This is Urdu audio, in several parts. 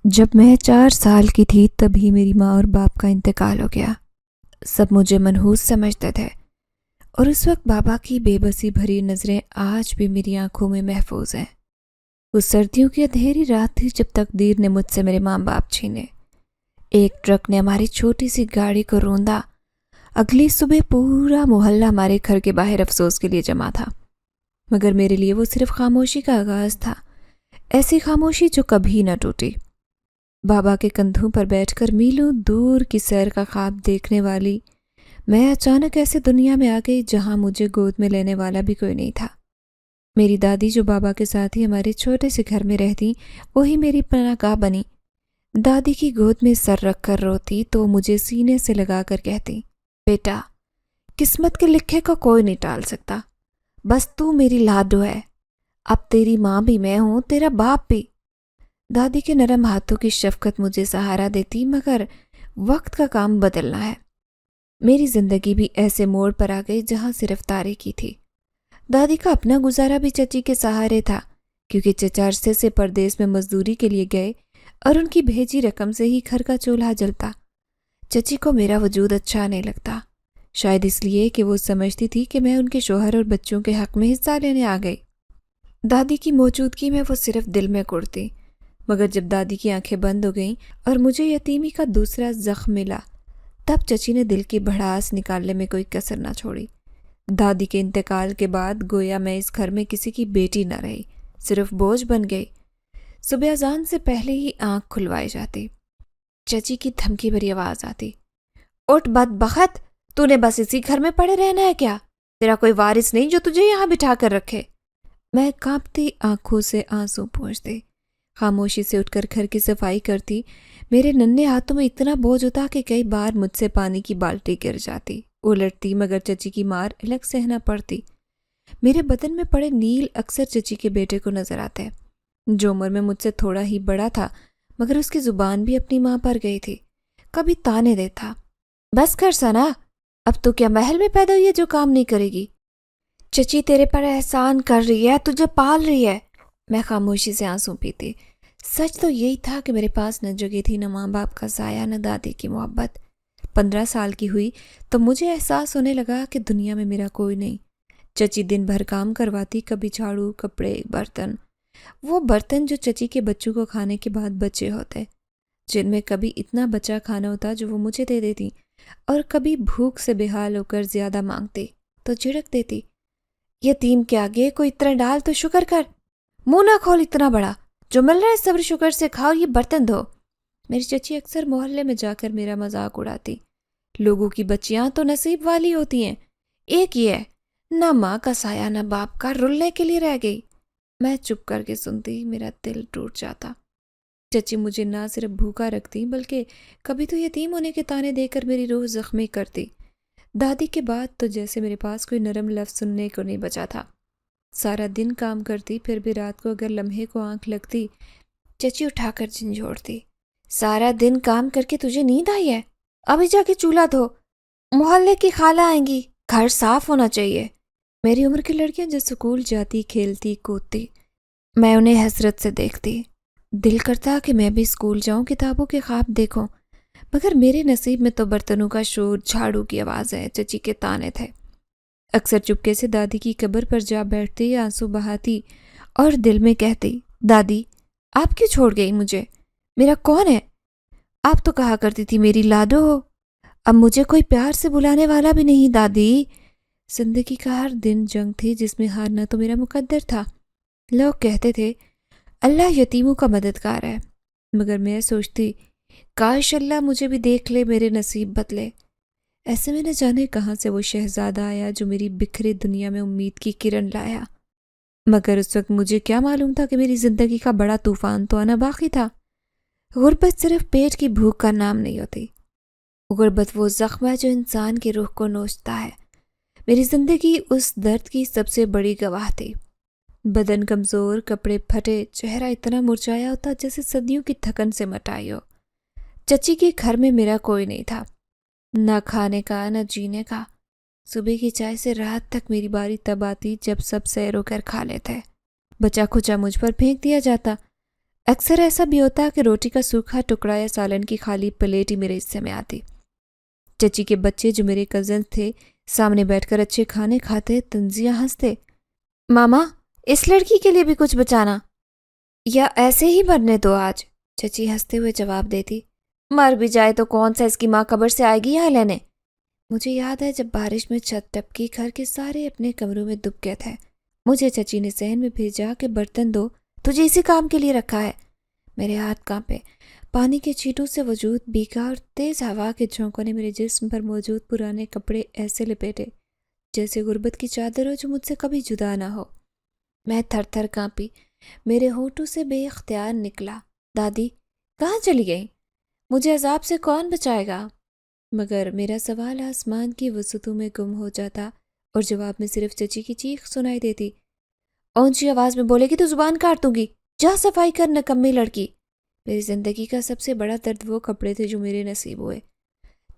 جب میں 4 سال کی تھی تبھی میری ماں اور باپ کا انتقال ہو گیا۔ سب مجھے منحوس سمجھتے تھے اور اس وقت بابا کی بے بسی بھری نظریں آج بھی میری آنکھوں میں محفوظ ہیں۔ وہ سردیوں کی اندھیری رات تھی جب تقدیر نے مجھ سے میرے ماں باپ چھینے۔ ایک ٹرک نے ہماری چھوٹی سی گاڑی کو روندا۔ اگلی صبح پورا محلہ ہمارے گھر کے باہر افسوس کے لیے جمع تھا، مگر میرے لیے وہ صرف خاموشی کا آغاز تھا، ایسی خاموشی جو کبھی نہ ٹوٹی۔ بابا کے کندھوں پر بیٹھ کر میلوں دور کی سیر کا خواب دیکھنے والی میں اچانک ایسے دنیا میں آ گئی جہاں مجھے گود میں لینے والا بھی کوئی نہیں تھا۔ میری دادی جو بابا کے ساتھ ہی ہمارے چھوٹے سے گھر میں رہتی، وہی میری پناہ گاہ بنی۔ دادی کی گود میں سر رکھ کر روتی تو مجھے سینے سے لگا کر کہتی، بیٹا، قسمت کے لکھے کو کوئی نہیں ٹال سکتا، بس تو میری لاڈو ہے، اب تیری ماں بھی میں ہوں، تیرا باپ بھی۔ دادی کے نرم ہاتھوں کی شفقت مجھے سہارا دیتی، مگر وقت کا کام بدلنا ہے۔ میری زندگی بھی ایسے موڑ پر آ گئی جہاں صرف تاریکی تھی۔ دادی کا اپنا گزارا بھی چچی کے سہارے تھا، کیونکہ چچا عرصے سے پردیس میں مزدوری کے لیے گئے اور ان کی بھیجی رقم سے ہی گھر کا چولہا جلتا۔ چچی کو میرا وجود اچھا نہیں لگتا، شاید اس لیے کہ وہ سمجھتی تھی کہ میں ان کے شوہر اور بچوں کے حق میں حصہ لینے آ گئی۔ دادی کی موجودگی میں وہ صرف دل میں کڑتی، مگر جب دادی کی آنکھیں بند ہو گئیں اور مجھے یتیمی کا دوسرا زخم ملا، تب چچی نے دل کی بھڑاس نکالنے میں کوئی کسر نہ چھوڑی۔ دادی کے انتقال کے بعد گویا میں اس گھر میں کسی کی بیٹی نہ رہی، صرف بوجھ بن گئی۔ صبح اذان سے پہلے ہی آنکھ کھلوائی جاتی، چچی کی دھمکی بھری آواز آتی، اٹھ بدبخت، تو نے بس اسی گھر میں پڑے رہنا ہے کیا؟ تیرا کوئی وارث نہیں جو تجھے یہاں بٹھا کر رکھے؟ میں کانپتی آنکھوں سے آنسو پونچھتی، خاموشی سے اٹھ کر گھر کی صفائی کرتی۔ میرے ننھے ہاتھوں میں اتنا بوجھ ہوتا کہ کئی بار مجھ سے پانی کی بالٹی گر جاتی، الٹتی، مگر چچی کی مار الگ سہنا پڑتی۔ میرے بدن میں پڑے نیل اکثر چچی کے بیٹے کو نظر آتے، جو عمر میں مجھ سے تھوڑا ہی بڑا تھا، مگر اس کی زبان بھی اپنی ماں پر گئی تھی۔ کبھی تانے دیتا، بس کر سنا، اب تو کیا محل میں پیدا ہوئی ہے جو کام نہیں کرے گی؟ چچی تیرے پر احسان کر رہی ہے، تجھے پال رہی ہے۔ میں خاموشی سے آنسو پیتی۔ سچ تو یہی تھا کہ میرے پاس نہ جگہ تھی، نہ ماں باپ کا سایہ، نہ دادی کی محبت۔ 15 سال کی ہوئی تو مجھے احساس ہونے لگا کہ دنیا میں میرا کوئی نہیں۔ چچی دن بھر کام کرواتی، کبھی جھاڑو، کپڑے، برتن، وہ برتن جو چچی کے بچوں کو کھانے کے بعد بچے ہوتے، جن میں کبھی اتنا بچا کھانا ہوتا جو وہ مجھے دے دیتی، اور کبھی بھوک سے بے حال ہو کر زیادہ مانگتی تو جھڑک دیتی، یتیم کے آگے کوئی اتنا ڈال تو شکر کر، منہ نہ کھول اتنا بڑا، جو مل رہا ہے صبر شکر سے کھاؤ، یہ برتن دھو۔ میری چچی اکثر محلے میں جا کر میرا مذاق اڑاتی، لوگوں کی بچیاں تو نصیب والی ہوتی ہیں، ایک یہ ہے، نہ ماں کا سایہ نہ باپ کا، رلنے کے لیے رہ گئی۔ میں چپ کر کے سنتی، میرا دل ٹوٹ جاتا۔ چچی مجھے نہ صرف بھوکا رکھتی بلکہ کبھی تو یتیم ہونے کے تانے دے کر میری روح زخمی کرتی۔ دادی کے بعد تو جیسے میرے پاس کوئی نرم لفظ سننے کو نہیں بچا تھا۔ سارا دن کام کرتی، پھر بھی رات کو اگر لمحے کو آنکھ لگتی، چچی اٹھا کر جھنجھوڑتی، سارا دن کام کر کے تجھے نیند آئی ہے؟ ابھی جا کے چولہا دھو، محلے کی خالہ آئیں گی، گھر صاف ہونا چاہیے۔ میری عمر کی لڑکیاں جو سکول جاتی، کھیلتی، کودتی، میں انہیں حسرت سے دیکھتی۔ دل کرتا کہ میں بھی سکول جاؤں، کتابوں کے خواب دیکھوں، مگر میرے نصیب میں تو برتنوں کا شور، جھاڑو کی آوازیں، چچی کے تانے تھے۔ اکثر چپکے سے دادی کی قبر پر جا بیٹھتی، آنسو بہاتی اور دل میں کہتی، دادی آپ کیوں چھوڑ گئی مجھے؟ میرا کون ہے؟ آپ تو کہا کرتی تھی میری لاڈو ہو، اب مجھے کوئی پیار سے بلانے والا بھی نہیں دادی۔ زندگی کا ہر دن جنگ تھی جس میں ہارنا تو میرا مقدر تھا۔ لوگ کہتے تھے اللہ یتیموں کا مددگار ہے، مگر میں سوچتی کاش اللہ مجھے بھی دیکھ لے، میرے نصیب بدلے۔ ایسے میں نہ جانے کہاں سے وہ شہزادہ آیا جو میری بکھری دنیا میں امید کی کرن لایا، مگر اس وقت مجھے کیا معلوم تھا کہ میری زندگی کا بڑا طوفان تو آنا باقی تھا۔ غربت صرف پیٹ کی بھوک کا نام نہیں ہوتی، غربت وہ زخم ہے جو انسان کی روح کو نوچتا ہے۔ میری زندگی اس درد کی سب سے بڑی گواہ تھی۔ بدن کمزور، کپڑے پھٹے، چہرہ اتنا مرجھایا ہوتا جیسے صدیوں کی تھکن سے مٹائی ہو۔ چچی کے گھر میں میرا کوئی نہیں تھا، نہ کھانے کا نہ جینے کا۔ صبح کی چائے سے رات تک میری باری تب آتی جب سب سیر ہو کر کھا لیتے، بچا کھچا مجھ پر پھینک دیا جاتا۔ اکثر ایسا بھی ہوتا کہ روٹی کا سوکھا ٹکڑا یا سالن کی خالی پلیٹ ہی میرے حصے میں آتی۔ چچی کے بچے جو میرے کزن تھے سامنے بیٹھ کر اچھے کھانے کھاتے، تنزیہ ہنستے، ماما اس لڑکی کے لیے بھی کچھ بچانا یا ایسے ہی مرنے دو آج۔ چچی ہنستے ہوئے جواب دیتی، مر بھی جائے تو کون سا اس کی ماں قبر سے آئے گی یہاں لینے۔ مجھے یاد ہے جب بارش میں چھت ٹپکی، گھر کے سارے اپنے کمروں میں دب گئے تھے، مجھے چچی نے ذہن میں بھیجا کہ برتن دو، تجھے اسی کام کے لیے رکھا ہے۔ میرے ہاتھ کانپے، پانی کے چھینٹوں سے وجود بھیگا اور تیز ہوا کے جھونکوں نے میرے جسم پر موجود پرانے کپڑے ایسے لپیٹے جیسے غربت کی چادر ہو جو مجھ سے کبھی جدا نہ ہو۔ میں تھر تھر کانپی، میرے ہونٹوں سے بے اختیار نکلا، دادی کہاں چلی گئی؟ مجھے عذاب سے کون بچائے گا؟ مگر میرا سوال آسمان کی وسعتوں میں گم ہو جاتا اور جواب میں صرف چچی کی چیخ سنائی دیتی، اونچی آواز میں بولے گی تو زبان کاٹ دوں گی، جا صفائی کر نکمی لڑکی۔ میری زندگی کا سب سے بڑا درد وہ کپڑے تھے جو میرے نصیب ہوئے۔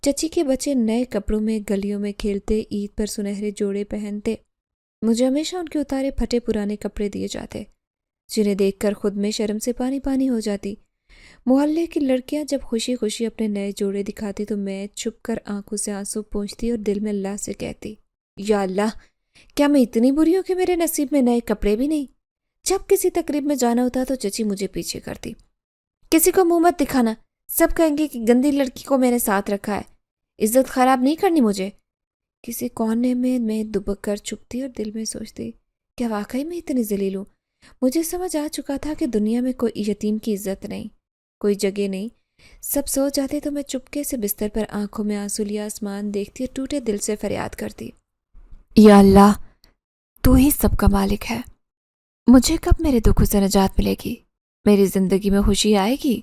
چچی کے بچے نئے کپڑوں میں گلیوں میں کھیلتے، عید پر سنہرے جوڑے پہنتے، مجھے ہمیشہ ان کے اتارے پھٹے پرانے کپڑے دیے جاتے جنہیں دیکھ کر خود میں شرم سے پانی پانی ہو جاتی۔ محلے کی لڑکیاں جب خوشی خوشی اپنے نئے جوڑے دکھاتی تو میں چھپ کر آنکھوں سے آنسو پونچھتی اور دل میں اللہ سے کہتی، یا اللہ کیا میں اتنی بری ہوں کہ میرے نصیب میں نئے کپڑے بھی نہیں؟ جب کسی تقریب میں جانا ہوتا تو چچی مجھے پیچھے کرتی، کسی کو منہ مت دکھانا، سب کہیں گے کہ گندی لڑکی کو میں نے ساتھ رکھا ہے، عزت خراب نہیں کرنی مجھے۔ کسی کونے میں دبک کر چھپتی اور دل میں سوچتی، کیا واقعی میں اتنی ذلیل ہوں؟ مجھے سمجھ آ چکا تھا کہ دنیا میں کوئی یتیم کی عزت نہیں، کوئی جگہ نہیں۔ سب سو جاتے تو میں چپکے سے بستر پر آنکھوں میں آنسو لیے آسمان دیکھتی اور ٹوٹے دل سے فریاد کرتی، یا اللہ تو ہی سب کا مالک ہے، مجھے کب میرے دکھوں سے نجات ملے گی؟ میری زندگی میں خوشی آئے گی؟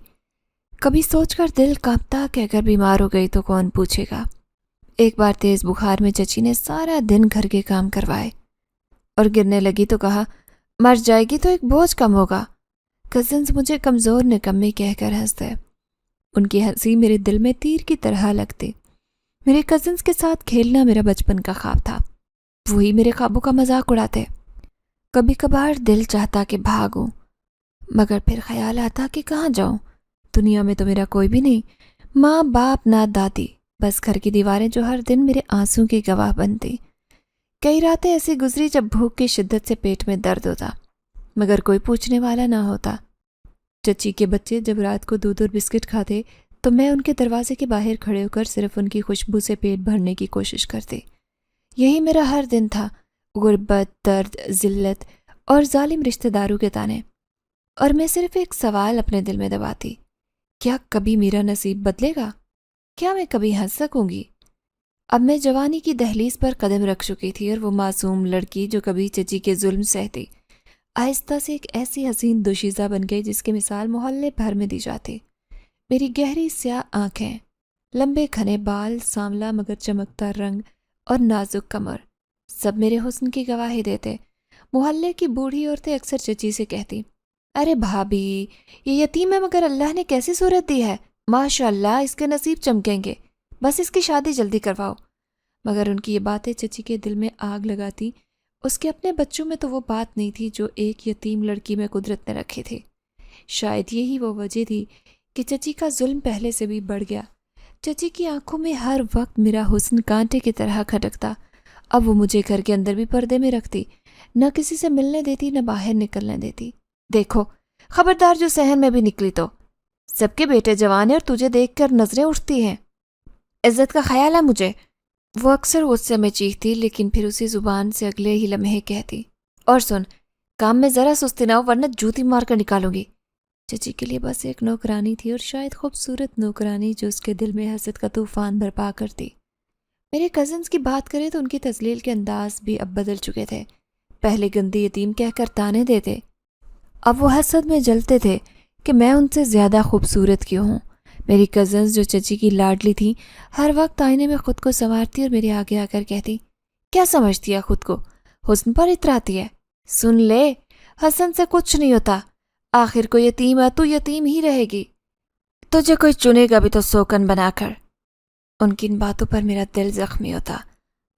کبھی سوچ کر دل کانپتا کہ اگر بیمار ہو گئی تو کون پوچھے گا۔ ایک بار تیز بخار میں چچی نے سارا دن گھر کے کام کروائے اور گرنے لگی تو کہا، مر جائے گی تو ایک بوجھ کم ہوگا۔ کزنز مجھے کمزور نکمی کہہ کر ہنستے، ان کی ہنسی میرے دل میں تیر کی طرح لگتی۔ میرے کزنز کے ساتھ کھیلنا میرا بچپن کا خواب تھا، وہی میرے خوابوں کا مذاق اڑاتے۔ کبھی کبھار دل چاہتا کہ بھاگوں، مگر پھر خیال آتا کہ کہاں جاؤں، دنیا میں تو میرا کوئی بھی نہیں، ماں باپ نہ دادی، بس گھر کی دیواریں جو ہر دن میرے آنسوں کی گواہ بنتی۔ کئی راتیں ایسی گزری جب بھوک کی شدت سے پیٹ میں درد ہوتا مگر کوئی پوچھنے والا نہ ہوتا۔ چچی کے بچے جب رات کو دودھ اور بسکٹ کھاتے تو میں ان کے دروازے کے باہر کھڑے ہو کر صرف ان کی خوشبو سے پیٹ بھرنے کی کوشش کرتی۔ یہی میرا ہر دن تھا، غربت، درد، ذلت اور ظالم رشتہ داروں کے تانے، اور میں صرف ایک سوال اپنے دل میں دباتی، کیا کبھی میرا نصیب بدلے گا؟ کیا میں کبھی ہنس سکوں گی؟ اب میں جوانی کی دہلیز پر قدم رکھ چکی تھی اور وہ معصوم لڑکی جو کبھی چچی کے ظلم سہتی آہستہ سے ایک ایسی حسین دوشیزہ بن گئی جس کی مثال محلے بھر میں دی جاتی۔ میری گہری سیاہ آنکھیں، لمبے گھنے بال، سانولا مگر چمکتا رنگ اور نازک کمر، سب میرے حسن کی گواہی دیتے۔ محلے کی بوڑھی عورتیں اکثر چچی سے کہتی، ارے بھابھی یہ یتیم ہے مگر اللہ نے کیسی صورت دی ہے، ماشاء اللہ اس کے نصیب چمکیں گے، بس اس کی شادی جلدی کرواؤ۔ مگر ان کی یہ باتیں چچی کے دل میں آگ لگاتی۔ اس کے اپنے بچوں میں تو وہ بات نہیں تھی جو ایک یتیم لڑکی میں قدرت نے رکھی تھی۔ شاید یہی وہ وجہ تھی کہ چچی کا ظلم پہلے سے بھی بڑھ گیا۔ چچی کی آنکھوں میں ہر وقت میرا حسن کانٹے کی طرح کھٹکتا۔ اب وہ مجھے گھر کے اندر بھی پردے میں رکھتی، نہ کسی سے ملنے دیتی نہ باہر نکلنے دیتی۔ دیکھو خبردار جو صحن میں بھی نکلی تو سب کے بیٹے جوان ہیں اور تجھے دیکھ کر نظریں اٹھتی ہیں، عزت کا خیال ہے مجھے۔ وہ اکثر غصے میں چیختی لیکن پھر اسی زبان سے اگلے ہی لمحے کہتی، اور سن کام میں ذرا سستی نہ ہو ورنہ جوتی مار کر نکالوں گی۔ چچی کے لیے بس ایک نوکرانی تھی اور شاید خوبصورت نوکرانی جو اس کے دل میں حسد کا طوفان برپا کرتی۔ میرے کزنز کی بات کریں تو ان کی تذلیل کے انداز بھی اب بدل چکے تھے۔ پہلے گندی یتیم کہہ کر تانے دیتے، اب وہ حسد میں جلتے تھے کہ میں ان سے زیادہ خوبصورت کیوں ہوں۔ میری کزنز جو چچی کی لاڈلی تھی ہر وقت آئینے میں خود کو سنوارتی اور میرے آگے آ کر کہتی، کیا سمجھتی ہے خود کو، حسن پر اتراتی ہے، سن لے حسن سے کچھ نہیں ہوتا، آخر کو یتیم ہے تو یتیم ہی رہے گی، تجھے کوئی چنے گا بھی تو سوکن بنا کر۔ ان کی ان باتوں پر میرا دل زخمی ہوتا،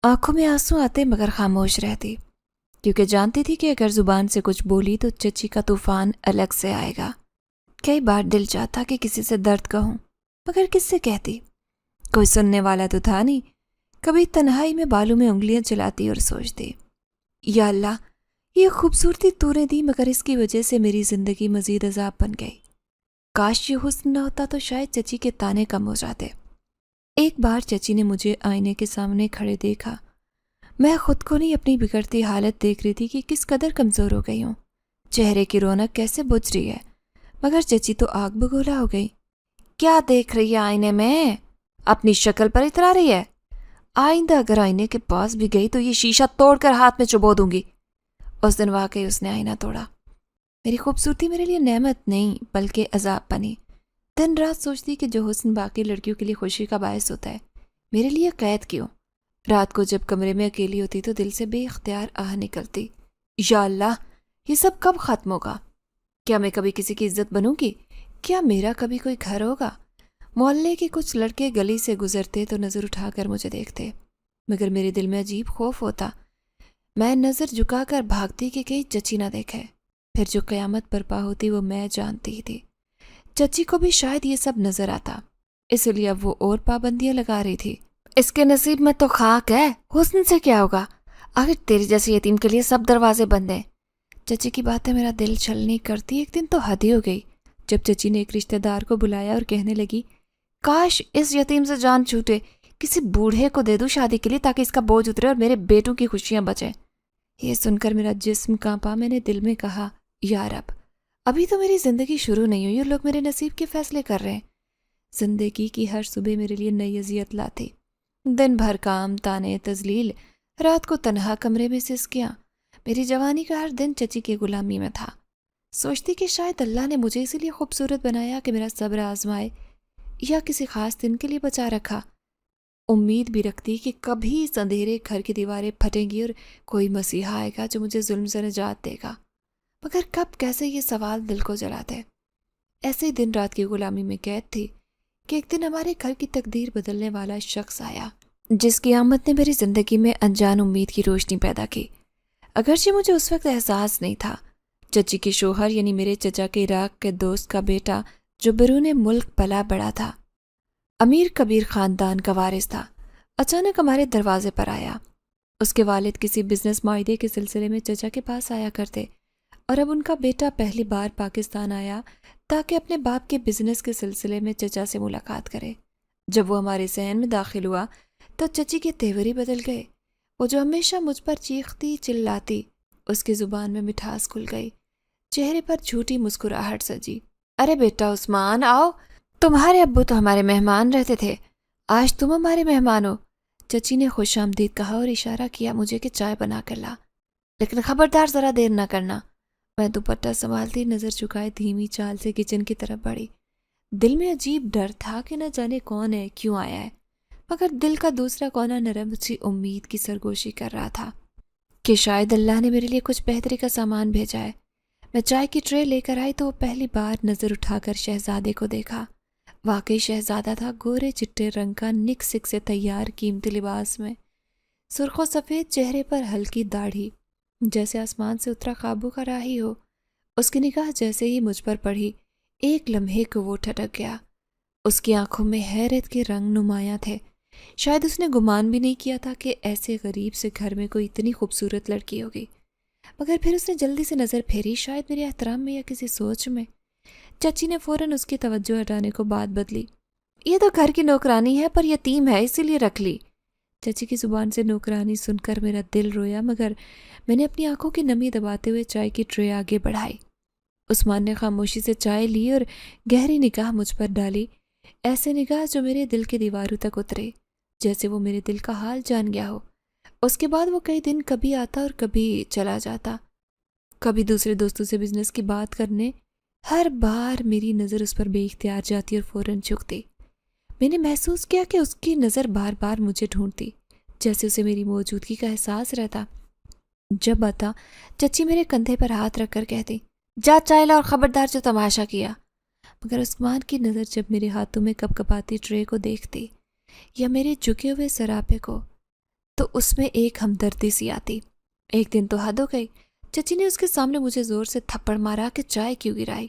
آنکھوں میں آنسو آتے مگر خاموش رہتی، کیونکہ جانتی تھی کہ اگر زبان سے کچھ بولی تو چچی کا طوفان الگ سے آئے گا۔ کئی بار دل چاہتا کہ کسی سے درد کہوں، مگر کس سے کہتی؟ کوئی سننے والا تو تھا نہیں۔ کبھی تنہائی میں بالوں میں انگلیاں چلاتی اور سوچتی، یا اللہ، یہ خوبصورتی تو نے دی، مگر اس کی وجہ سے میری زندگی مزید عذاب بن گئی۔ کاش یہ حسن نہ ہوتا تو شاید چچی کے تانے کم ہو جاتے۔ ایک بار چچی نے مجھے آئینے کے سامنے کھڑے دیکھا۔ میں خود کو نہیں، اپنی بگڑتی حالت دیکھ رہی تھی کہ کس قدر کمزور ہو گئی ہوں، چہرے کی رونق کیسے بجھ رہی ہے، مگر چچی تو آگ بگولا ہو گئی۔ کیا دیکھ رہی ہے آئینے میں؟ اپنی شکل پر اترا رہی ہے؟ آئندہ اگر آئینے کے پاس بھی گئی تو یہ شیشہ توڑ کر ہاتھ میں چبو دوں گی۔ اس دن واقعی اس نے آئینہ توڑا۔ میری خوبصورتی میرے لیے نعمت نہیں بلکہ عذاب بنی۔ دن رات سوچتی کہ جو حسن باقی لڑکیوں کے لیے خوشی کا باعث ہوتا ہے، میرے لیے قید کیوں؟ رات کو جب کمرے میں اکیلی ہوتی تو دل سے بے اختیار آہ نکلتی، یا اللہ، یہ سب کب ختم ہوگا؟ کیا میں کبھی کسی کی عزت بنوں گی؟ کیا میرا کبھی کوئی گھر ہوگا؟ محلے کے کچھ لڑکے گلی سے گزرتے تو نظر اٹھا کر مجھے دیکھتے، مگر میرے دل میں عجیب خوف ہوتا۔ میں نظر جھکا کر بھاگتی کہ کہیں چچی نہ دیکھے، پھر جو قیامت برپا ہوتی وہ میں جانتی ہی تھی۔ چچی کو بھی شاید یہ سب نظر آتا، اس لیے اب وہ اور پابندیاں لگا رہی تھی۔ اس کے نصیب میں تو خاک ہے، حسن سے کیا ہوگا؟ آخر تیری جیسے یتیم کے لیے سب دروازے بند ہیں۔ چچی کی باتیں میرا دل چھلنی کرتی۔ ایک دن تو حد ہی ہو گئی جب چچی نے ایک رشتہ دار کو بلایا اور کہنے لگی، کاش اس یتیم سے جان چھوٹے، کسی بوڑھے کو دے دوں شادی کے لیے تاکہ اس کا بوجھ اترے اور میرے بیٹوں کی خوشیاں بچیں۔ یہ سن کر میرا جسم کانپا۔ میں نے دل میں کہا، یا رب، ابھی تو میری زندگی شروع نہیں ہوئی اور لوگ میرے نصیب کے فیصلے کر رہے ہیں۔ زندگی کی ہر صبح میرے لیے نئی اذیت لاتی، دن بھر کام، تانے، تذلیل، رات کو تنہا کمرے میں سسکیاں۔ میری جوانی کا ہر دن چچی کی غلامی میں تھا۔ سوچتی کہ شاید اللہ نے مجھے اسی لیے خوبصورت بنایا کہ میرا صبر آزمائے، یا کسی خاص دن کے لیے بچا رکھا۔ امید بھی رکھتی کہ کبھی اس اندھیرے گھر کی دیواریں پھٹیں گی اور کوئی مسیحا آئے گا جو مجھے ظلم سے نجات دے گا، مگر کب کیسے یہ سوال دل کو جلاتے۔ ایسے ہی دن رات کی غلامی میں قید تھی کہ ایک دن ہمارے گھر کی تقدیر بدلنے والا شخص آیا، جس کی آمد نے میری زندگی میں انجان امید کی روشنی پیدا کی۔ اگرچہ مجھے اس وقت احساس نہیں تھا، چچی کے شوہر یعنی میرے چچا کے عراق کے دوست کا بیٹا جو بیرون ملک پلا بڑا تھا، امیر کبیر خاندان کا وارث تھا، اچانک ہمارے دروازے پر آیا۔ اس کے والد کسی بزنس معاہدے کے سلسلے میں چچا کے پاس آیا کرتے، اور اب ان کا بیٹا پہلی بار پاکستان آیا تاکہ اپنے باپ کے بزنس کے سلسلے میں چچا سے ملاقات کرے۔ جب وہ ہمارے ذہن میں داخل ہوا تو چچی کے تیور ہی بدل گئے۔ وہ جو ہمیشہ مجھ پر چیختی چلاتی، اس کی زبان میں مٹھاس کھل گئی، چہرے پر جھوٹی مسکراہٹ سجی۔ ارے بیٹا عثمان، آؤ، تمہارے ابو تو ہمارے مہمان رہتے تھے، آج تم ہمارے مہمان ہو۔ چچی نے خوش آمدید کہا اور اشارہ کیا مجھے کہ چائے بنا کر لا، لیکن خبردار ذرا دیر نہ کرنا۔ میں دوپٹہ سنبھالتی نظر چکائے دھیمی چال سے کچن کی طرف بڑھی۔ دل میں عجیب ڈر تھا کہ نہ جانے کون ہے، کیوں آیا ہے، مگر دل کا دوسرا کونا نرم سی امید کی سرگوشی کر رہا تھا کہ شاید اللہ نے میرے لیے کچھ بہتری کا سامان بھیجا ہے۔ میں چائے کی ٹرے لے کر آئی تو وہ پہلی بار نظر اٹھا کر شہزادے کو دیکھا۔ واقعی شہزادہ تھا، گورے چٹے رنگ کا، نک سک سے تیار قیمتی لباس میں، سرخ و سفید چہرے پر ہلکی داڑھی، جیسے آسمان سے اترا قابو کا راہی ہو۔ اس کی نگاہ جیسے ہی مجھ پر پڑھی، ایک لمحے کو وہ ٹھٹک گیا۔ اس کی آنکھوں میں حیرت کے رنگ نمایاں تھے۔ شاید اس نے گمان بھی نہیں کیا تھا کہ ایسے غریب سے گھر میں کوئی اتنی خوبصورت لڑکی ہوگی، مگر پھر اس نے جلدی سے نظر پھیری، شاید میرے احترام میں یا کسی سوچ میں۔ چچی نے فوراً اس کی توجہ ہٹانے کو بات بدلی، یہ تو گھر کی نوکرانی ہے پر یتیم ہے اسی لیے رکھ لی۔ چچی کی زبان سے نوکرانی سن کر میرا دل رویا، مگر میں نے اپنی آنکھوں کی نمی دباتے ہوئے چائے کی ٹرے آگے بڑھائی۔ عثمان نے خاموشی سے چائے لی اور گہری نگاہ مجھ پر ڈالی، ایسے نگاہ جو میرے دل کے دیواروں تک اترے، جیسے وہ میرے دل کا حال جان گیا ہو۔ اس کے بعد وہ کئی دن کبھی آتا اور کبھی چلا جاتا، کبھی دوسرے دوستوں سے بزنس کی بات کرنے۔ ہر بار میری نظر اس پر بے اختیار جاتی اور فوراً جھکتی۔ میں نے محسوس کیا کہ اس کی نظر بار بار مجھے ڈھونڈتی، جیسے اسے میری موجودگی کا احساس رہتا۔ جب آتا، چچی میرے کندھے پر ہاتھ رکھ کر کہتی، جا چائے لا اور خبردار جو تماشا کیا۔ مگر عثمان کی نظر جب میرے ہاتھوں میں کپ کپاتی ٹرے کو دیکھتی یا میرے جھکے ہوئے سراپے کو، تو اس میں ایک ہمدردی سی آتی۔ ایک دن تو حد ہو گئی، چچی نے اس کے سامنے مجھے زور سے تھپڑ مارا کہ چائے کیوں گرائی۔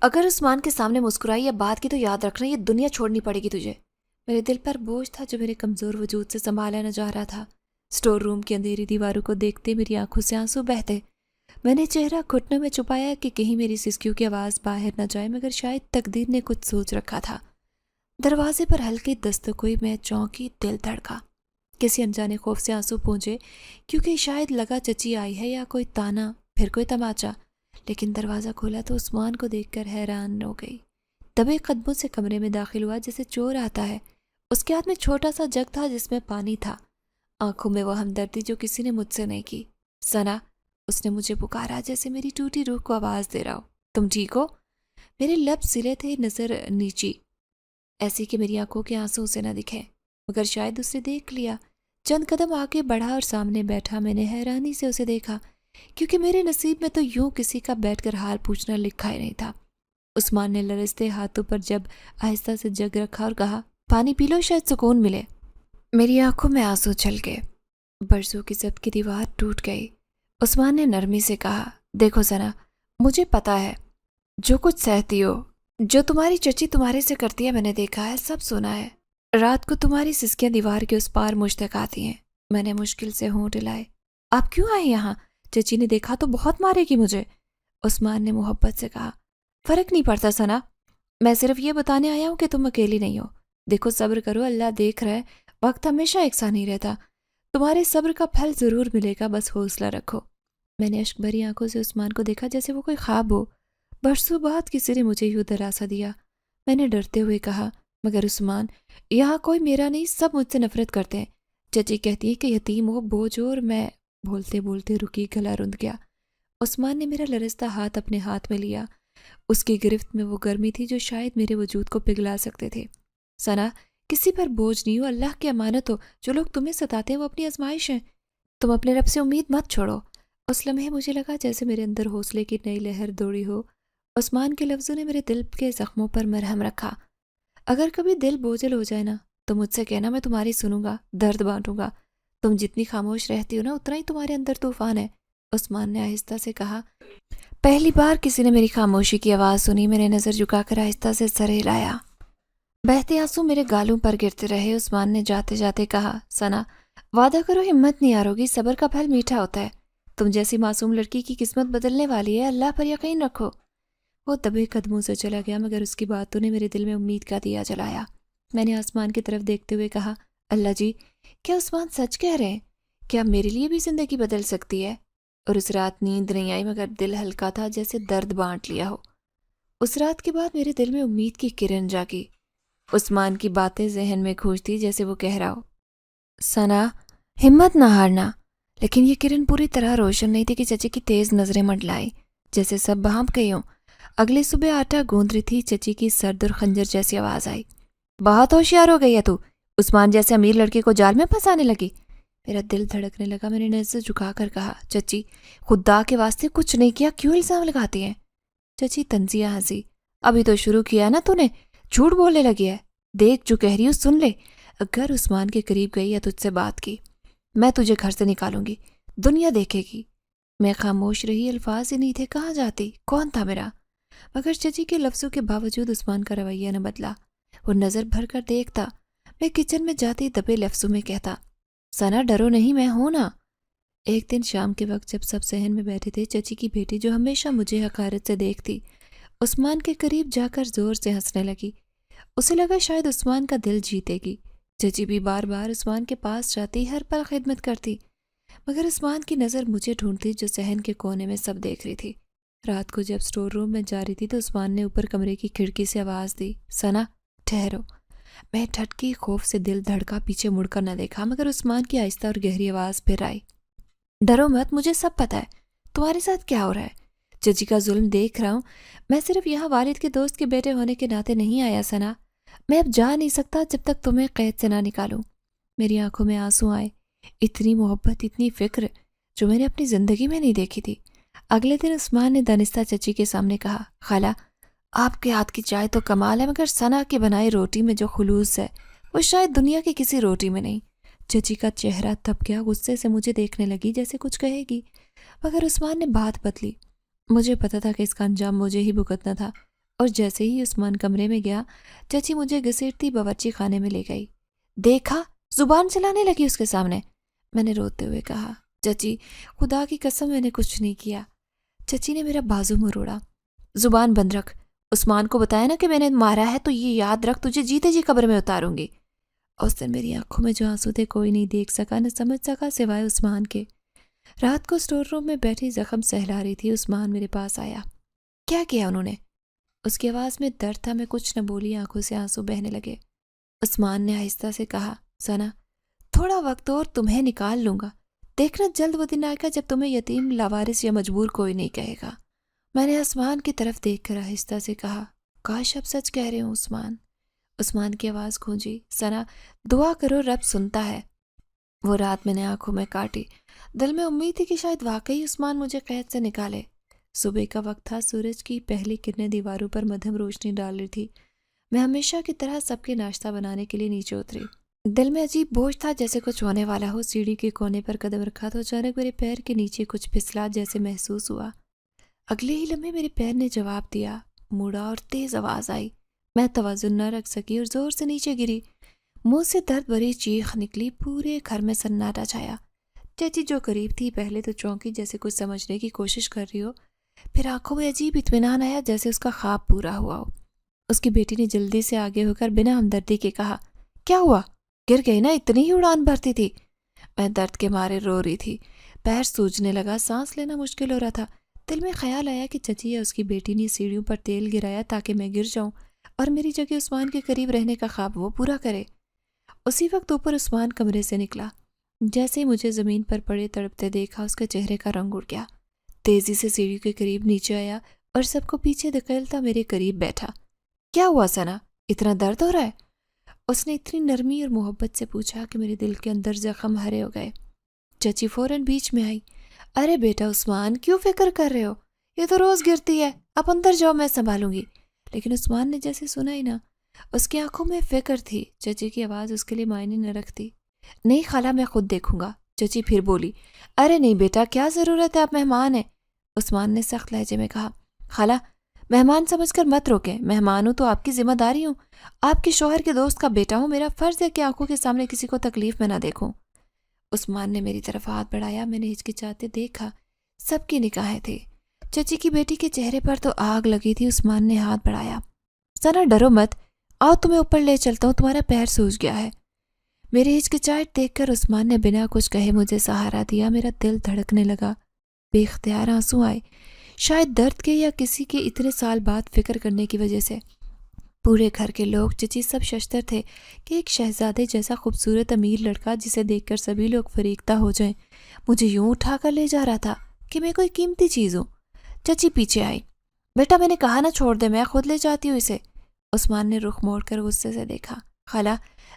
اگر عثمان کے سامنے مسکرائی یا بات کی تو یاد رکھنا یہ دنیا چھوڑنی پڑے گی تجھے۔ میرے دل پر بوجھ تھا جو میرے کمزور وجود سے سنبھالا نہ جا رہا تھا۔ اسٹور روم کی اندھیری دیواروں کو دیکھتے میری آنکھوں سے آنسو بہتے۔ میں نے چہرہ گھٹنوں میں چھپایا کہ کہیں میری سسکیوں کی آواز باہر نہ جائے، مگر شاید تقدیر نے کچھ سوچ رکھا تھا۔ دروازے پر ہلکی دستک ہوئی، میں چونکی، دل دھڑکا۔ کسی انجانے خوف سے آنسو پونجے، کیونکہ شاید لگا چچی آئی ہے یا کوئی تانا، پھر کوئی تماچا۔ لیکن دروازہ کھولا تو عثمان کو دیکھ کر حیران ہو گئی۔ دبے قدموں سے کمرے میں داخل ہوا جیسے چور آتا ہے۔ اس کے ہاتھ میں چھوٹا سا جگ تھا جس میں پانی تھا، آنکھوں میں وہ ہمدردی جو کسی نے مجھ سے نہیں کی۔ ثنا، اس نے مجھے پکارا جیسے میری ٹوٹی روح کو آواز دے رہا ہو۔ تم ٹھیک ہو؟ میرے لب سلے تھے، نظر نیچی، ایسی کہ میری آنکھوں کے آنسو اسے نہ دکھیں، مگر شاید اس نے دیکھ لیا۔ چند قدم آگے بڑھا اور سامنے بیٹھا۔ میں نے حیرانی سے اسے دیکھا، کیونکہ میرے نصیب میں تو یوں کسی کا بیٹھ کر حال پوچھنا لکھا ہی نہیں تھا۔ عثمان نے لرزتے ہاتھوں پر جب آہستہ سے جگ رکھا اور کہا، پانی پی لو، شاید سکون ملے۔ میری آنکھوں میں آنسو چھلکے، برسوں کی ضبط کی دیوار ٹوٹ گئی۔ عثمان نے نرمی سے کہا، دیکھو ثنا، مجھے پتا ہے جو کچھ سہتی ہو، جو تمہاری چچی تمہارے سے کرتی ہے، میں نے دیکھا ہے، سب سنا ہے۔ رات کو تمہاری سسکیاں دیوار کے اس پار مجھ تک آتی ہیں۔ میں نے مشکل سے ہونٹ ہلائے۔ آپ کیوں آئے یہاں؟ چچی نے دیکھا تو بہت مارے گی مجھے۔ عثمان نے محبت سے کہا، فرق نہیں پڑتا ثنا، میں صرف یہ بتانے آیا ہوں کہ تم اکیلی نہیں ہو۔ دیکھو صبر کرو، اللہ دیکھ رہا ہے، وقت ہمیشہ یکساں نہیں رہتا، تمہارے صبر کا پھل ضرور ملے گا، بس حوصلہ رکھو۔ میں نے اشک بھری آنکھوں سے عثمان کو دیکھا جیسے وہ کوئی خواب ہو۔ برسوں بعد کسی نے مجھے یوں دلاسا دیا۔ میں نے ڈرتے ہوئے کہا، مگر عثمان، یہاں کوئی میرا نہیں، سب مجھ سے نفرت کرتے ہیں۔ چچی کہتی ہے کہ یتیم ہو، بوجھ ہو، اور میں بولتے بولتے رکی، گلا رند گیا۔ عثمان نے میرا لرزتا ہاتھ اپنے ہاتھ میں لیا۔ اس کی گرفت میں وہ گرمی تھی جو شاید میرے وجود کو پگھلا سکتے تھے۔ ثنا، کسی پر بوجھ نہیں ہو، اللہ کی امانت ہو، جو لوگ تمہیں ستاتے ہیں وہ اپنی آزمائش ہیں، تم اپنے رب سے امید مت چھوڑو۔ اس لمحے مجھے لگا جیسے میرے اندر حوصلے کی نئی لہر دوڑی ہو۔ عثمان کے لفظوں نے میرے دل کے زخموں پر مرہم رکھا۔ اگر کبھی دل بوجھل ہو جائے نا تو مجھ سے کہنا، میں تمہاری سنوں گا، درد بانٹوں گا۔ تم جتنی خاموش رہتی ہو نا اتنا ہی تمہارے اندر طوفان ہے۔ عثمان نے آہستہ سے کہا۔ پہلی بار کسی نے میری خاموشی کی آواز سنی۔ میں نے نظر جھکا کر آہستہ سے سر ہلایا۔ بہتے آنسو میرے گالوں پر گرتے رہے۔ عثمان نے جاتے جاتے کہا، ثنا، وعدہ کرو ہمت نہیں ہارو گی، صبر کا پھل میٹھا ہوتا ہے، تم جیسی معصوم لڑکی کی قسمت بدلنے والی ہے، اللہ پر یقین رکھو۔ وہ دبے قدموں سے چلا گیا، مگر اس کی باتوں نے میرے دل میں امید کا دیا جلایا۔ میں نے آسمان کی طرف دیکھتے ہوئے کہا، اللہ جی، کیا عثمان سچ کہہ رہے ہیں؟ کیا میرے لیے بھی زندگی بدل سکتی ہے؟ اور اس رات نیند نہیں آئی، مگر دل ہلکا تھا جیسے درد بانٹ لیا ہو۔ اس رات کے بعد میرے دل میں امید کی کرن جاگی۔ عثمان کی باتیں ذہن میں گونجتی جیسے وہ کہہ رہا ہو، ثنا، ہمت نہ ہارنا۔ لیکن یہ کرن پوری طرح روشن نہیں تھی کہ چچی کی تیز نظریں منڈلائی، جیسے سب بہم گئی ہوں۔ اگلی صبح آٹا گوندھ رہی تھی، چچی کی سرد اور خنجر جیسی آواز آئی، بہت ہوشیار ہو گئی ہے تو، عثمان جیسے امیر لڑکے کو جال میں پھنسانے لگی۔ میرا دل دھڑکنے لگا۔ میں نے نظر جھکا کر کہا، چچی، خدا کے واسطے کچھ نہیں کیا، کیوں الزام لگاتی ہیں؟ چچی طنزیہ ہنسی، ابھی تو شروع کیا نا تو نے، جھوٹ بولنے لگی ہے، دیکھ جو کہہ رہی ہوں سن لے، اگر عثمان کے قریب گئی یا تجھ سے بات کی، میں تجھے گھر سے نکالوں گی، دنیا دیکھے گی۔ میں خاموش رہی، الفاظ ہی نہیں تھے، کہاں جاتی، کون تھا میرا؟ مگر چچی کے لفظوں کے باوجود عثمان کا رویہ نہ بدلا۔ وہ نظر بھر کر دیکھتا، میں کچن میں جاتی دبے لفظوں میں کہتا، ثنا ڈرو نہیں، میں ہوں نا۔ ایک دن شام کے وقت جب سب صحن میں بیٹھے تھے، چچی کی بیٹی جو ہمیشہ مجھے حقارت سے دیکھتی، عثمان کے قریب جا کر زور سے ہنسنے لگی۔ اسے لگا شاید عثمان کا دل جیتے گی۔ چچی بھی بار بار عثمان کے پاس جاتی، ہر پل خدمت کرتی، مگر عثمان کی نظر مجھے ڈھونڈتی جو صحن کے کونے میں سب دیکھ رہی تھی۔ رات کو جب سٹور روم میں جا رہی تھی تو عثمان نے اوپر کمرے کی کھڑکی سے آواز دی، ثنا ٹھہرو۔ میں ٹھٹکی، خوف سے دل دھڑکا، پیچھے مڑ کر نہ دیکھا، مگر عثمان کی آہستہ اور گہری آواز پھر آئی، ڈرو مت، مجھے سب پتہ ہے تمہارے ساتھ کیا ہو رہا ہے، چچی کا ظلم دیکھ رہا ہوں، میں صرف یہاں والد کے دوست کے بیٹے ہونے کے ناطے نہیں آیا ثنا، میں اب جا نہیں سکتا جب تک تمہیں قید سے نہ نکالوں۔ میری آنکھوں میں آنسو آئے، اتنی محبت، اتنی فکر جو میں نے اپنی زندگی میں نہیں دیکھی تھی۔ اگلے دن عثمان نے دانستہ چچی کے سامنے کہا، خالہ، آپ کے ہاتھ کی چائے تو کمال ہے، مگر ثنا کی بنائی روٹی میں جو خلوص ہے وہ شاید دنیا کی کسی روٹی میں نہیں۔ چچی کا چہرہ تپ گیا، غصے سے مجھے دیکھنے لگی جیسے کچھ کہے گی، مگر عثمان نے بات بدلی۔ مجھے پتا تھا کہ اس کا انجام مجھے ہی بھگتنا تھا۔ اور جیسے ہی عثمان کمرے میں گیا چچی مجھے گھسیٹتی باورچی خانے میں لے گئی۔ دیکھا، زبان چلانے لگی اس کے سامنے، میں نے روتے ہوئے کہا۔ چچی خدا کی قسم میں نے کچھ نہیں کیا۔ چچی نے میرا بازو مروڑا۔ زبان بند رکھ، عثمان کو بتایا نا کہ میں نے مارا ہے تو یہ یاد رکھ تجھے جیتے جی قبر میں اتاروں گی۔ اس دن میری آنکھوں میں جو آنسو تھے کوئی نہیں دیکھ سکا نہ سمجھ سکا سوائے عثمان کے۔ رات کو اسٹور روم میں بیٹھی زخم سہلا رہی تھی، عثمان میرے پاس آیا۔ کیا کیا انہوں نے؟ اس کی آواز میں درد تھا، میں کچھ نہ بولی، آنکھوں سے آنسو بہنے لگے۔ عثمان نے آہستہ سے کہا، ثنا تھوڑا وقت اور تمہیں نکال لوں گا، دیکھنا جلد وہ دن آئے گا جب تمہیں یتیم لاوارث یا مجبور کوئی نہیں کہے گا۔ میں نے آسمان کی طرف دیکھ کر آہستہ سے کہا، کاش اب سچ کہہ رہے ہوں عثمان۔ عثمان کی آواز گونجی، ثنا دعا کرو رب سنتا ہے۔ وہ رات میں نے آنکھوں میں کاٹی، دل میں امید تھی کہ شاید واقعی عثمان مجھے قید سے نکالے۔ صبح کا وقت تھا، سورج کی پہلی کرنیں دیواروں پر مدھم روشنی ڈال رہی تھی۔ میں ہمیشہ کی طرح سب کے ناشتہ بنانے کے لیے نیچے اتری۔ دل میں عجیب بوجھ تھا، جیسے کچھ ہونے والا ہو۔ سیڑھی کے کونے پر قدم رکھا تو اچانک میرے پیر کے نیچے کچھ پھسلا جیسے محسوس ہوا۔ اگلے ہی لمحے میرے پیر نے جواب دیا، مڑا اور تیز آواز آئی۔ میں توازن نہ رکھ سکی اور زور سے نیچے گری۔ منہ سے درد بھری چیخ نکلی، پورے گھر میں سناٹا چھایا۔ چچی جو قریب تھی پہلے تو چونکی جیسے کچھ سمجھنے کی کوشش کر رہی ہو، پھر آنکھوں میں عجیب اطمینان آیا جیسے اس کا خواب پورا ہوا ہو۔ اس کی بیٹی نے جلدی سے آگے ہو کر بنا ہمدردی کے کہا، کیا ہوا؟ گر گئی نا، اتنی ہی اڑان بھرتی تھی۔ میں درد کے مارے رو رہی تھی، پیر سوجنے لگا، سانس لینا مشکل ہو رہا تھا۔ دل میں خیال آیا کہ چچی یا اس کی بیٹی نے سیڑھیوں پر تیل گرایا تاکہ میں گر جاؤں اور میری جگہ عثمان کے قریب رہنے کا خواب وہ پورا کرے۔ اسی وقت اوپر عثمان کمرے سے نکلا۔ جیسے ہی مجھے زمین پر پڑے تڑپتے دیکھا، اس کے چہرے کا رنگ اڑ گیا۔ تیزی سے سیڑھی کے قریب نیچے آیا اور سب کو پیچھے دھکیلتا میرے قریب بیٹھا۔ کیا ہوا ثنا؟ اتنا درد ہو رہا ہے؟ اس نے اتنی نرمی اور محبت سے پوچھا کہ میرے دل کے اندر زخم ہرے ہو گئے۔ چچی فوراً بیچ میں آئی، ارے بیٹا عثمان کیوں فکر کر رہے ہو؟ یہ تو روز گرتی ہے، اب اندر جاؤ میں سنبھالوں گی۔ لیکن عثمان نے جیسے سنا ہی نہ، اس کی آنکھوں میں فکر تھی۔ چچی کی آواز اس کے لیے معنی نہ رکھتی۔ نہیں خالہ میں خود دیکھوں گا۔ چچی پھر بولی، ارے نہیں بیٹا کیا ضرورت ہے، آپ مہمان ہیں۔ عثمان نے سخت لہجے میں کہا، خالہ مہمان سمجھ کر مت روکیں، مہمان ہوں تو آپ کی ذمہ داری ہوں، آپ کے شوہر کے دوست کا بیٹا ہوں، میرا فرض ہے کہ آنکھوں کے سامنے کسی کو تکلیف میں نہ دیکھوں۔ عثمان نے میری طرف ہاتھ بڑھایا، میں نے ہچکچاتے دیکھا، سب کی نگاہیں تھی۔ چچی کی بیٹی کے چہرے پر تو آگ لگی تھی۔ عثمان نے ہاتھ بڑھایا، ثنا ڈرو مت، آؤ تمہیں اوپر لے چلتا ہوں، تمہارا پیر سوج گیا ہے۔ میری ہچکچاہٹ دیکھ کر عثمان نے بنا کچھ کہے مجھے سہارا دیا۔ میرا دل دھڑکنے لگا، بے اختیار آنسو آئے، شاید درد کے یا کسی کے اتنے سال بعد فکر کرنے کی وجہ سے۔ پورے گھر کے لوگ، چچی، سب ششتر تھے کہ ایک شہزادے جیسا خوبصورت امیر لڑکا جسے دیکھ کر سبھی لوگ فریختہ ہو جائیں، مجھے یوں اٹھا کر لے جا رہا تھا کہ میں کوئی قیمتی چیز ہوں۔ چچی پیچھے آئی، بیٹا میں نے کہا نا چھوڑ دے، میں خود لے جاتی ہوں اسے۔ عثمان نے رخ موڑ کر غصے سے دیکھا، خالہ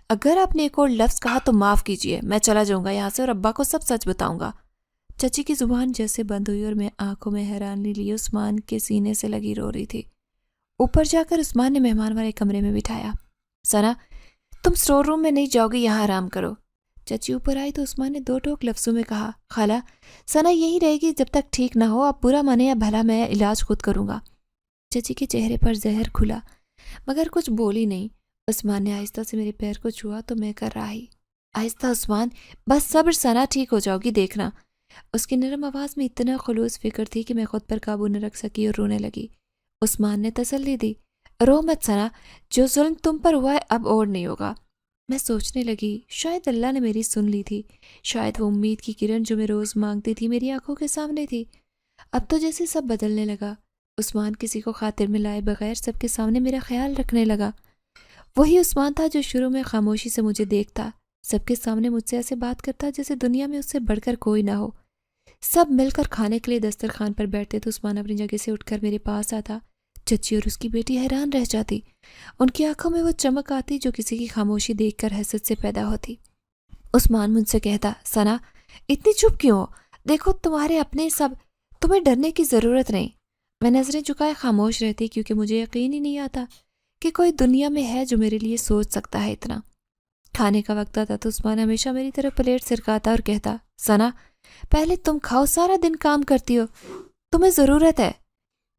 اگر آپ نے ایک اور لفظ کہا تو معاف کیجیے، میں چلا جاؤں گا یہاں سے اور ابا کو سب سچ بتاؤں گا۔ چچی کی زبان جیسے بند ہوئی اور میں آنکھوں میں حیرانی لیے عثمان کے سینے سے لگی رو رہی تھی۔ اوپر جا کر عثمان نے مہمان والے کمرے میں بٹھایا، ثنا تم اسٹور روم میں نہیں جاؤ گی، یہاں آرام کرو۔ چچی اوپر آئی تو عثمان نے دو ٹوک لفظوں میں کہا، خالہ ثنا یہی رہے گی جب تک ٹھیک نہ ہو، اب برا مانے یا بھلا میں علاج خود کروں گا۔ چچی کے چہرے پر زہر کھلا مگر کچھ بولی نہیں۔ عثمان نے آہستہ سے میرے پیر کو چھوا تو میں کر رہا ہی، آہستہ عثمان بس صبر، ثنا ٹھیک ہو جاؤ گی دیکھنا۔ اس کی نرم آواز میں اتنا خلوص فکر تھی کہ میں خود پر قابو نہ رکھ سکی اور رونے لگی۔ عثمان نے تسلی دی، رو مت ثنا، جو ظلم تم پر ہوا ہے اب اور نہیں ہوگا۔ میں سوچنے لگی، شاید اللہ نے میری سن لی تھی، شاید وہ امید کی کرن جو میں روز مانگتی تھی میری آنکھوں کے سامنے تھی۔ اب تو جیسے سب بدلنے لگا۔ عثمان کسی کو خاطر میں لائے بغیر سب کے سامنے میرا خیال رکھنے لگا۔ وہی عثمان تھا جو شروع میں خاموشی سے مجھے دیکھتا، سب کے سامنے مجھ سے ایسے بات کرتا جیسے دنیا میں اس سے بڑھ کر کوئی نہ ہو۔ سب مل کر کھانے کے لیے دسترخوان پر بیٹھتے تو عثمان اپنی جگہ سے اٹھ کر میرے پاس آتا۔ چچی اور اس کی بیٹی حیران رہ جاتی، ان کی آنکھوں میں وہ چمک آتی جو کسی کی خاموشی دیکھ کر حسد سے پیدا ہوتی۔ عثمان مجھ سے کہتا، ثنا اتنی چپ کیوں ہو؟ دیکھو تمہارے اپنے سب، تمہیں ڈرنے کی ضرورت نہیں۔ میں نظریں جھکائے خاموش رہتی کیونکہ مجھے یقین ہی نہیں آتا کہ کوئی دنیا میں ہے جو میرے لیے سوچ سکتا ہے اتنا۔ کھانے کا وقت آتا تو عثمان ہمیشہ میری طرف پلیٹ سرکاتا اور کہتا، ثنا پہلے تم کھاؤ، سارا دن کام کرتی ہو، تمہیں ضرورت ہے۔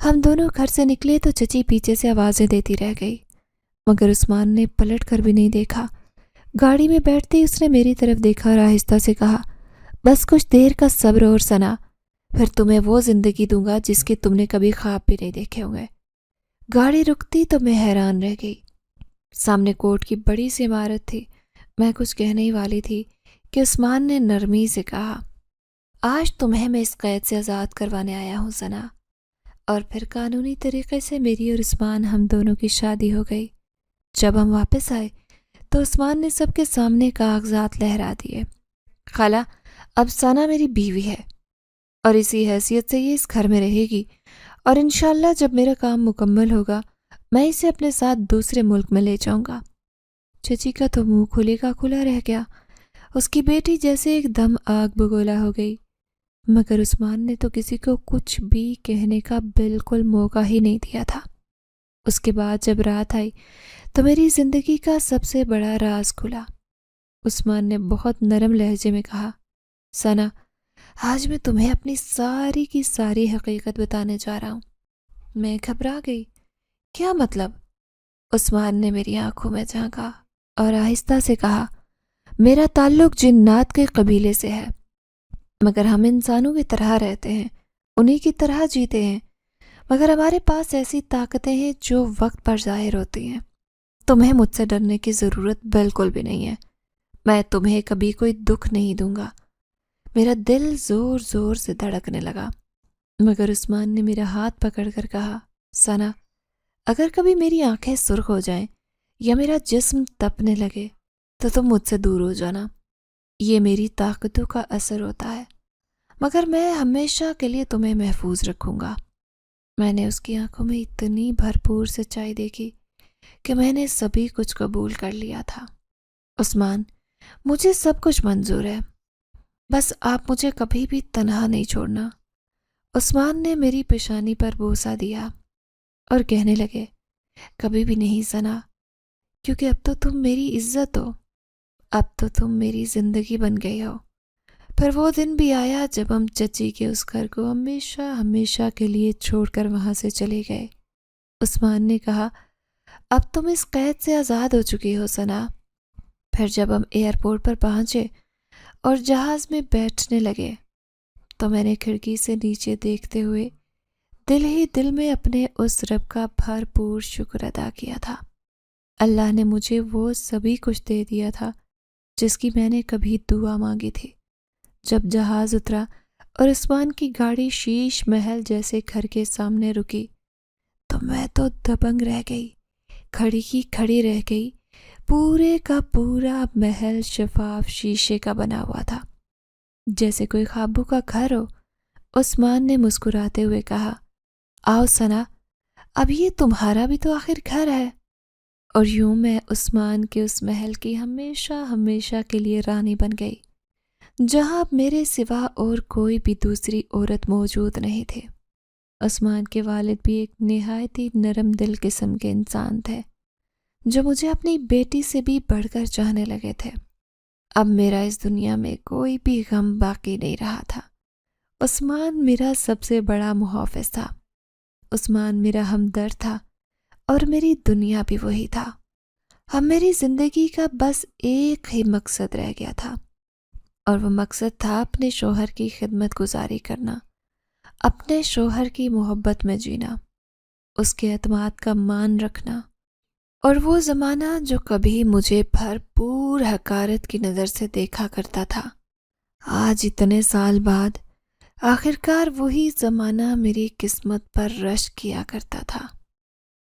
ہم دونوں گھر سے نکلے تو چچی پیچھے سے آوازیں دیتی رہ گئی، مگر عثمان نے پلٹ کر بھی نہیں دیکھا۔ گاڑی میں بیٹھتے ہی اس نے میری طرف دیکھا اور آہستہ سے کہا، بس کچھ دیر کا صبر اور ثنا، پھر تمہیں وہ زندگی دوں گا جس کے تم نے کبھی خواب بھی نہیں دیکھے ہوں گے۔ گاڑی رکتی تو میں حیران رہ گئی۔ سامنے کوٹ کی بڑی سی عمارت تھی۔ میں کچھ کہنے ہی والی تھی کہ عثمان نے نرمی سے کہا، آج تمہیں میں اس قید سے آزاد کروانے آیا ہوں ثنا۔ اور پھر قانونی طریقے سے میری اور عثمان ہم دونوں کی شادی ہو گئی۔ جب ہم واپس آئے تو عثمان نے سب کے سامنے کاغذات لہرا دیے، خالہ اب ثنا میری بیوی ہے اور اسی حیثیت سے یہ اس گھر میں رہے گی، اور انشاءاللہ جب میرا کام مکمل ہوگا میں اسے اپنے ساتھ دوسرے ملک میں لے جاؤں گا۔ چچی کا تو منہ کھلے کا کھلا رہ گیا۔ اس کی بیٹی جیسے ایک دم آگ بگولا ہو گئی، مگر عثمان نے تو کسی کو کچھ بھی کہنے کا بالکل موقع ہی نہیں دیا تھا۔ اس کے بعد جب رات آئی تو میری زندگی کا سب سے بڑا راز کھلا۔ عثمان نے بہت نرم لہجے میں کہا، ثنا آج میں تمہیں اپنی ساری کی ساری حقیقت بتانے جا رہا ہوں۔ میں گھبرا گئی۔ کیا مطلب؟ عثمان نے میری آنکھوں میں جھانکا اور آہستہ سے کہا، میرا تعلق جنات کے قبیلے سے ہے، مگر ہم انسانوں کی طرح رہتے ہیں، انہی کی طرح جیتے ہیں، مگر ہمارے پاس ایسی طاقتیں ہیں جو وقت پر ظاہر ہوتی ہیں۔ تمہیں مجھ سے ڈرنے کی ضرورت بالکل بھی نہیں ہے۔ میں تمہیں کبھی کوئی دکھ نہیں دوں گا۔ میرا دل زور زور سے دھڑکنے لگا، مگر عثمان نے میرا ہاتھ پکڑ کر کہا، ثنا اگر کبھی میری آنکھیں سرخ ہو جائیں یا میرا جسم تپنے لگے تو تم مجھ سے دور ہو جانا۔ یہ میری طاقتوں کا اثر ہوتا ہے، مگر میں ہمیشہ کے لیے تمہیں محفوظ رکھوں گا۔ میں نے اس کی آنکھوں میں اتنی بھرپور سچائی دیکھی کہ میں نے سبھی کچھ قبول کر لیا تھا۔ عثمان مجھے سب کچھ منظور ہے، بس آپ مجھے کبھی بھی تنہا نہیں چھوڑنا۔ عثمان نے میری پیشانی پر بوسہ دیا اور کہنے لگے، کبھی بھی نہیں ثنا، کیونکہ اب تو تم میری عزت ہو، اب تو تم میری زندگی بن گئی ہو۔ پھر وہ دن بھی آیا جب ہم چچی کے اس گھر کو ہمیشہ ہمیشہ کے لیے چھوڑ کر وہاں سے چلے گئے۔ عثمان نے کہا، اب تم اس قید سے آزاد ہو چکی ہو ثنا۔ پھر جب ہم ایئرپورٹ پر پہنچے اور جہاز میں بیٹھنے لگے تو میں نے کھڑکی سے نیچے دیکھتے ہوئے دل ہی دل میں اپنے اس رب کا بھرپور شکر ادا کیا تھا۔ اللہ نے مجھے وہ سبھی کچھ دے دیا تھا جس کی میں نے کبھی دعا مانگی تھی۔ جب جہاز اترا اور عثمان کی گاڑی شیش محل جیسے گھر کے سامنے رکی تو میں تو دبنگ رہ گئی، کھڑی کی کھڑی رہ گئی۔ پورے کا پورا محل شفاف شیشے کا بنا ہوا تھا، جیسے کوئی خوابوں کا گھر ہو۔ عثمان نے مسکراتے ہوئے کہا، آؤ ثنا، اب یہ تمہارا بھی تو آخر گھر ہے۔ اور یوں میں عثمان کے اس محل کی ہمیشہ ہمیشہ کے لیے رانی بن گئی، جہاں اب میرے سوا اور کوئی بھی دوسری عورت موجود نہیں تھی۔ عثمان کے والد بھی ایک نہایت ہی نرم دل قسم کے انسان تھے، جو مجھے اپنی بیٹی سے بھی بڑھ کر چاہنے لگے تھے۔ اب میرا اس دنیا میں کوئی بھی غم باقی نہیں رہا تھا۔ عثمان میرا سب سے بڑا محافظ تھا، عثمان میرا ہمدرد تھا، اور میری دنیا بھی وہی تھا۔ اب میری زندگی کا بس ایک ہی مقصد رہ گیا تھا، اور وہ مقصد تھا اپنے شوہر کی خدمت گزاری کرنا، اپنے شوہر کی محبت میں جینا، اس کے اعتماد کا مان رکھنا، اور وہ زمانہ جو کبھی مجھے بھرپور حقارت کی نظر سے دیکھا کرتا تھا، آج اتنے سال بعد آخرکار وہی زمانہ میری قسمت پر رشک کیا کرتا تھا۔